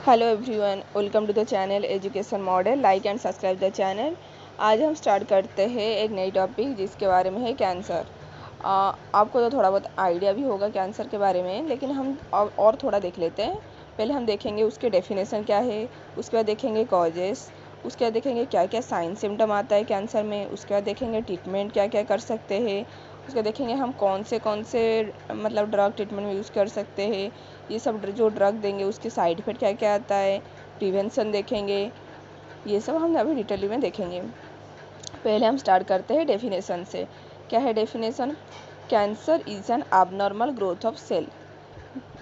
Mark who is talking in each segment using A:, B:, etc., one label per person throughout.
A: Hello everyone, welcome to the channel education model. Like and subscribe the channel. आज हम start करते हैं एक नई टॉपिक जिसके बारे में है कैंसर। आपको तो थोड़ा बहुत आइडिया भी होगा कैंसर के बारे में, लेकिन हम और थोड़ा देख लेते हैं। पहले हम देखेंगे उसके डेफिनेशन क्या है, उसके बाद देखेंगे कॉजेस, उसके बाद देखेंगे क्या क्या साइन सिम्टम आता है कैंसर में, उसके बाद देखेंगे ट्रीटमेंट क्या क्या कर सकते हैं, उसके देखेंगे हम कौन से मतलब ड्रग ट्रीटमेंट में यूज़ कर सकते हैं, ये सब जो ड्रग देंगे उसके साइड इफ़ेक्ट क्या क्या आता है, प्रिवेंशन देखेंगे। ये सब हम अभी डिटेल में देखेंगे। पहले हम स्टार्ट करते हैं डेफिनेशन से। क्या है definition? Cancer is an abnormal growth of cell.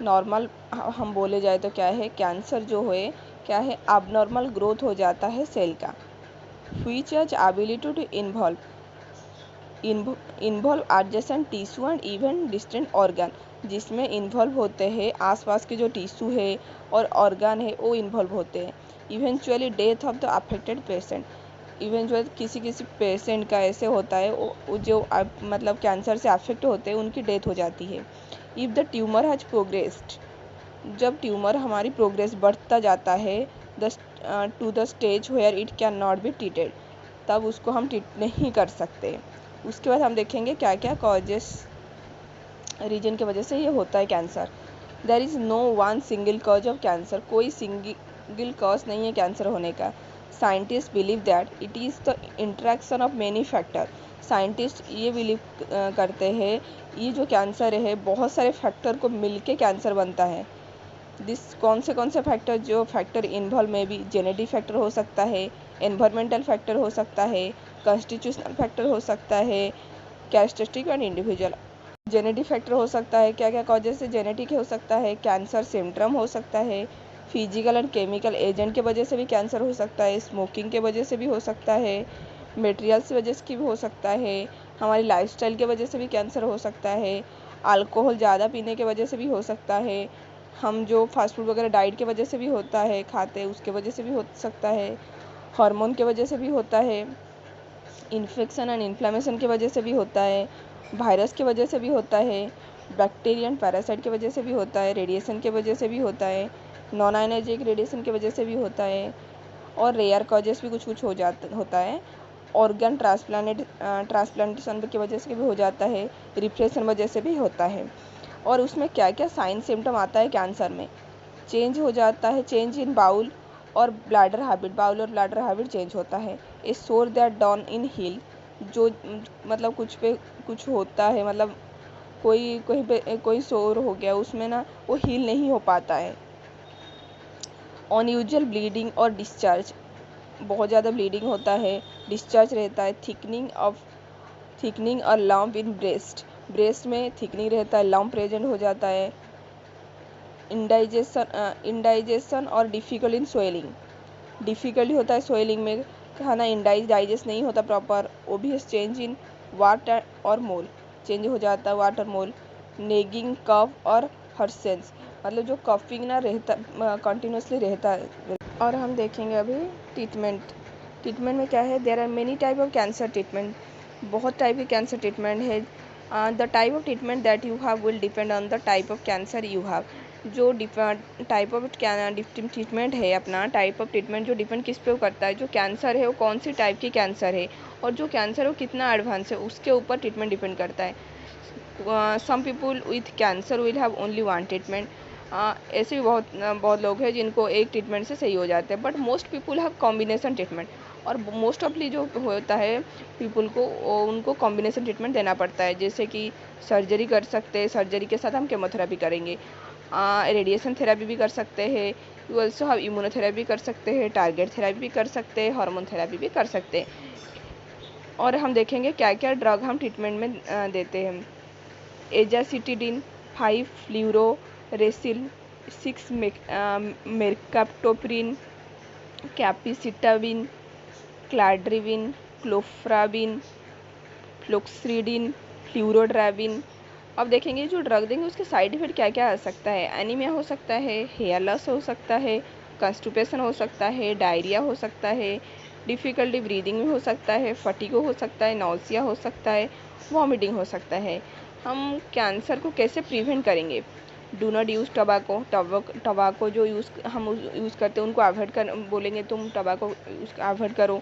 A: Normal हम बोले जाए तो क्या है, कैंसर जो है क्या है, abnormal ग्रोथ हो जाता है सेल का, which has ability to involve adjacent tissue and even distant organ, जिसमें इन्वॉल्व होते हैं आसपास के जो टिश्यू है और ऑर्गन है वो इन्वॉल्व होते हैं। Eventually death of the affected patient, eventual किसी किसी पेशेंट का ऐसे होता है वो जो मतलब कैंसर से अफेक्ट होते हैं उनकी डेथ हो जाती है। If the tumour has progressed, जब ट्यूमर हमारी प्रोग्रेस बढ़ता जाता है to the stage where it can not be treated, तब उसको हम ट्रीट नहीं कर सकते। उसके बाद हम देखेंगे क्या क्या कॉजेस रीजन की वजह से ये होता है cancer. There is no one single cause of cancer, कोई सिंगल कॉज नहीं है कैंसर होने का। Scientist believe that it is the interaction of many factor, scientist ये बिलीव करते हैं ये जो कैंसर है बहुत सारे फैक्टर को मिलके कैंसर बनता है। कौन से फैक्टर, जो फैक्टर इन्वॉल्व में भी जेनेटिक फैक्टर हो सकता है, एनवायरमेंटल फैक्टर हो सकता है, कॉन्स्टिट्यूशनल फैक्टर हो सकता है, characteristic and individual. Genetic factor हो सकता है, क्या क्या कॉजेज से जेनेटिक हो सकता है, कैंसर सिम्टम हो सकता है, फिजिकल एंड केमिकल एजेंट के वजह से भी कैंसर हो सकता है, स्मोकिंग के वजह से भी हो सकता है, मटेरियल्स की वजह से भी हो सकता है, हमारी लाइफस्टाइल के वजह से भी कैंसर हो सकता है, अल्कोहल ज़्यादा पीने की वजह से भी हो सकता है, हम जो फास्ट फूड वगैरह डाइट की वजह से भी होता है खाते हैं उसके वजह से भी हो सकता है, हार्मोन की वजह से भी होता है, इन्फेक्शन एंड इन्फ्लेमेशन की वजह से भी होता है, वायरस की वजह से भी होता है, बैक्टीरिया एंड पैरासाइट की वजह से भी होता है, रेडिएशन की वजह से भी होता है, नॉन आयनाइजिक रेडिएशन की वजह से भी होता है, और रेयर कॉजेस भी कुछ कुछ होता है। ऑर्गन ट्रांसप्लांटेशन की वजह से भी हो जाता है, रिफ्रेशन वजह से भी होता है। और उसमें क्या क्या साइन सिम्टम आता है कैंसर में? चेंज हो जाता है, चेंज इन बाउल और ब्लैडर हैबिट, बाउल और ब्लैडर हैबिट चेंज होता है। ए सोर दैट डाउन इन हील, जो मतलब कुछ पे कुछ होता है, मतलब कहीं पे कोई सोर हो गया उसमें ना वो हील नहीं हो पाता है। अनयूजुअल ब्लीडिंग और डिस्चार्ज, बहुत ज़्यादा ब्लीडिंग होता है, डिस्चार्ज रहता है। थिकनिंग और लम्प इन ब्रेस्ट, ब्रेस्ट में थिकनिंग रहता है, लम्प प्रेजेंट हो जाता है। इंडाइजेशन और डिफ़िकल्ट इन स्वेलिंग, डिफ़िकल्टी होता है स्वेलिंग में, खाना डाइजेस्ट नहीं होता प्रॉपर, वो भी चेंज इन वाटर और मोल, चेंज हो जाता है वाटर मोल। नेगिंग कफ और हर्सेंस, मतलब जो कफिंग ना रहता कंटिन्यूसली रहता है। और हम देखेंगे अभी ट्रीटमेंट में क्या है। There are many type of cancer treatment, बहुत टाइप के कैंसर ट्रीटमेंट है। The type of treatment that you have will depend on the type of cancer you have, जो टाइप ऑफ ट्रीटमेंट है, अपना टाइप ऑफ ट्रीटमेंट जो depend किस पे करता है, जो कैंसर है वो कौन सी टाइप की कैंसर है और जो कैंसर है वो कितना एडवांस है उसके ऊपर ट्रीटमेंट डिपेंड करता है। Some people with cancer will have only one treatment, ऐसे भी बहुत लोग हैं जिनको एक ट्रीटमेंट से सही हो जाते हैं, but most people have combination treatment. और मोस्ट ऑफली जो होता है पीपुल को उनको कॉम्बिनेशन ट्रीटमेंट देना पड़ता है, जैसे कि सर्जरी कर सकते हैं, सर्जरी के साथ हम केमोथेरेपी करेंगे, रेडिएशन थेरेपी भी कर सकते हैं, यू ऑल्सो हम इम्यूनोथेरेपी कर सकते हैं, टारगेट थेरेपी भी कर सकते हैं, हार्मोन थेरेपी भी कर सकते हैं। और हम देखेंगे क्या क्या ड्रग हम ट्रीटमेंट में देते हैं। एजासिटिडिन 5 फ्लूरोरेसिल 6 मेरकाप्टोप्रिन, कैपिसिटाबिन, क्लाड्रिविन, क्लोफ्राबिन, फ्लोक्सरिडिन, फ्लूरोड्राविन। अब देखेंगे जो ड्रग देंगे उसके साइड इफेक्ट क्या क्या आ सकता है। एनीमिया हो सकता है, हेयर लॉस हो सकता है, कॉन्स्टिपेशन हो सकता है, डायरिया हो सकता है, डिफ़िकल्टी ब्रीदिंग में हो सकता है, फटीगो हो सकता है, नौसिया हो सकता है, वॉमिटिंग हो सकता है। हम कैंसर को कैसे प्रिवेंट करेंगे? डू नॉट यूज़ टबाको, टबाको जो हम यूज़ करते हैं उनको अवॉइड कर बोलेंगे, तुम टबाको अवॉइड करो।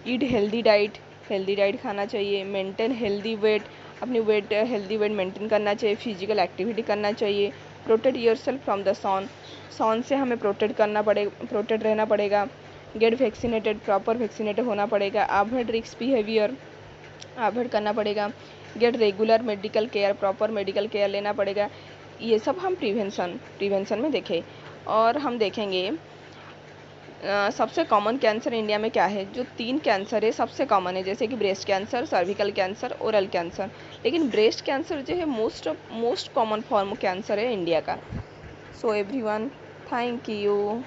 A: ईट हेल्दी डाइट खाना चाहिए। मेंटेन हेल्दी वेट, अपनी हेल्दी वेट मेंटेन करना चाहिए। फिजिकल एक्टिविटी करना चाहिए। प्रोटेक्ट योरसेल्फ फ्रॉम द सन से हमें प्रोटेक्ट रहना पड़ेगा। गेट वैक्सीनेटेड, प्रॉपर वैक्सीनेटेड होना पड़ेगा। अवॉइड रिस्क बिहेवियर, अवॉइड करना पड़ेगा। Get regular medical care, proper medical care लेना पड़ेगा। ये सब हम प्रिवेंशन में देखें। और हम देखेंगे सबसे कॉमन कैंसर इंडिया में क्या है। जो 3 कैंसर है सबसे कॉमन है, जैसे कि breast cancer, cervical cancer, oral cancer. लेकिन ब्रेस्ट कैंसर जो है मोस्ट कॉमन फॉर्म कैंसर है इंडिया का। So everyone, thank you.